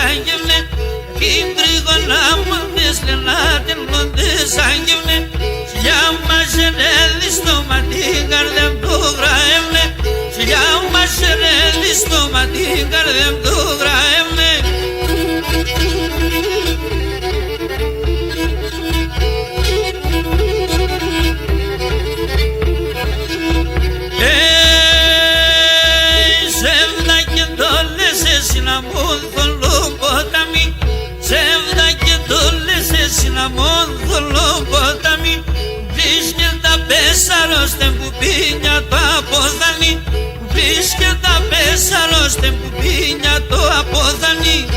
αγγεύνε την τρίγωνα μου δέσλαινα την μοντές αγγεύνε σιλιά μας ενέλη στο ματήν καρδέμ του γραέμνε σιλιά μας ενέλη στο ματήν καρδέμ του γραέμνε. Συναμών θολοπόταμι, ψεύδα και τόλες συναμών θολοπόταμι, βρίσκε τα πέσαροστε που πίνια το αποδανεί, βρίσκε τα πέσαροστε που πίνια το αποδανεί.